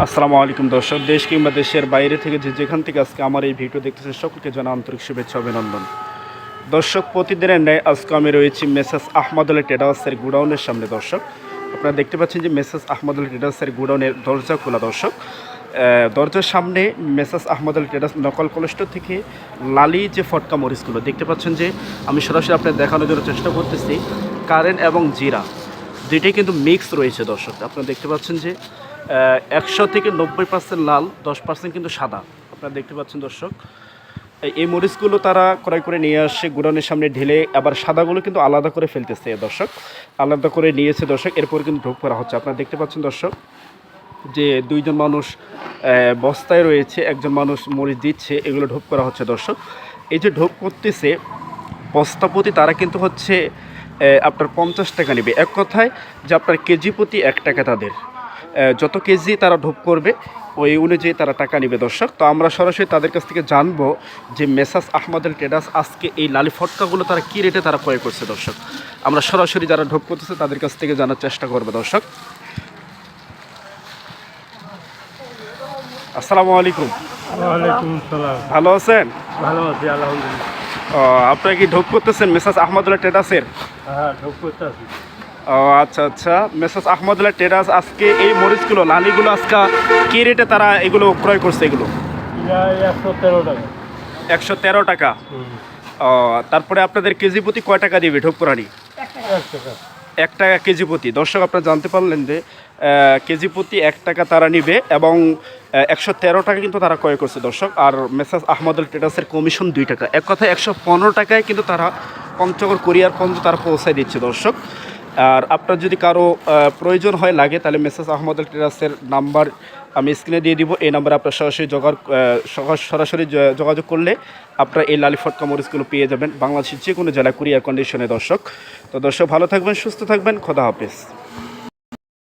আসসালামু আলাইকুম দর্শক, দেশ কিংবা দেশের বাইরে থেকে যেখান থেকে আজকে আমার এই ভিডিও দেখতেছেন সকলকে জানা আন্তরিক শুভেচ্ছা অভিনন্দন। দর্শক, প্রতিদিনের ন্যায় আজকে আমি রয়েছি মেসার্স আহমদ আলী ট্রেডার্সের গুডাউনের সামনে। দর্শক, আপনারা দেখতে পাচ্ছেন যে মেসার্স আহমদ আলী ট্রেডার্সের গুডাউনের দরজা খোলা। দর্শক, দরজার সামনে মেসার্স আহমদ আলী ট্রেডার্স নকল কোলেস্টোর থেকে লালি যে ফটকা মরিচগুলো দেখতে পাচ্ছেন, যে আমি সরাসরি আপনাদের দেখানোর জন্য চেষ্টা করতেছি। কারেন্ট এবং জিরা দুইটাই কিন্তু মিক্স রয়েছে। দর্শক, আপনারা দেখতে পাচ্ছেন যে 100 থেকে 90% লাল, 10% কিন্তু সাদা। আপনারা দেখতে পাচ্ছেন দর্শক, এই মরিচগুলো তারা ক্রয় করে নিয়ে আসে গুডাউনের সামনে ঢেলে, আবার সাদাগুলো কিন্তু আলাদা করে ফেলতেছে। দর্শক, আলাদা করে নিয়েছে দর্শক, এরপর কিন্তু ঢোক করা হচ্ছে। আপনারা দেখতে পাচ্ছেন দর্শক যে দুইজন মানুষ বস্তায় রয়েছে, একজন মানুষ মরিচ দিচ্ছে, এগুলো ঢোক করা হচ্ছে। দর্শক, এই যে ঢোক করতেছে বস্তা প্রতি তারা কিন্তু হচ্ছে আপনার 50 টাকা নেবে। এক কথায় যে আপনার কেজি প্রতি 1 টাকা তাদের, যত কেজি তারা ঢোপ করবে ওই অনুযায়ী তারা টাকা নেবে। দর্শক, তো আমরা সরাসরি তাদের কাছ থেকে জানবো যে মেসার্স আহমদ আলী ট্রেডার্স আজকে এই লালি ফটকাগুলো তারা কী রেটে তারা ক্রয় করছে। দর্শক, আমরা সরাসরি যারা ঢোপ করতেছে তাদের কাছ থেকে জানার চেষ্টা করবো। দর্শক, আসসালামু আলাইকুম। ওয়ালাইকুম সালাম। ভালো আছেন? ভালো আছি আলহামদুলিল্লাহ। আপনারা কি ঢোপ করতেছেন মেসার্স আহমদ আলী ট্রেডার্সের? হ্যাঁ, ঢোক করতে আছি। ও আচ্ছা আচ্ছা, মেসার্স আহমদ আলী ট্রেডার্স আজকে এই মরিচগুলো লালিগুলো আজকে কী রেটে তারা এগুলো ক্রয় করছে? এগুলো 113 টাকা। 113 টাকা। তারপরে আপনাদের কেজি প্রতি কয় টাকা দিবে ঢোকরানি? 1 টাকা। 1 টাকা কেজি প্রতি। দর্শক, আপনারা জানতে পারলেন যে কেজি প্রতি 1 টাকা তারা নিবে এবং 113 টাকা কিন্তু তারা ক্রয় করছে। দর্শক, আর মেসার্স আহমদ আলী ট্রেডার্সের কমিশন 2 টাকা। এক কথায় 115 টাকায় কিন্তু তারা পঞ্চগড় কুরিয়ার পর্যন্ত তারা পৌঁছায় দিচ্ছে। দর্শক, আর আপনার যদি কারো প্রয়োজন হয় লাগে, তাহলে মেসার্স আহমদ আলী ট্রেডার্সের নাম্বার আমি স্ক্রিনে দিয়ে দিব। এই নাম্বারে আপনার সরাসরি যোগাযোগ করলে আপনারা এই লালি ফটকা মরিচগুলো পেয়ে যাবেন বাংলাদেশের যে কোনো জেলায় কুরিয়ার কন্ডিশনে। দর্শক, তো দর্শক ভালো থাকবেন, সুস্থ থাকবেন, খোদা হাফেজ।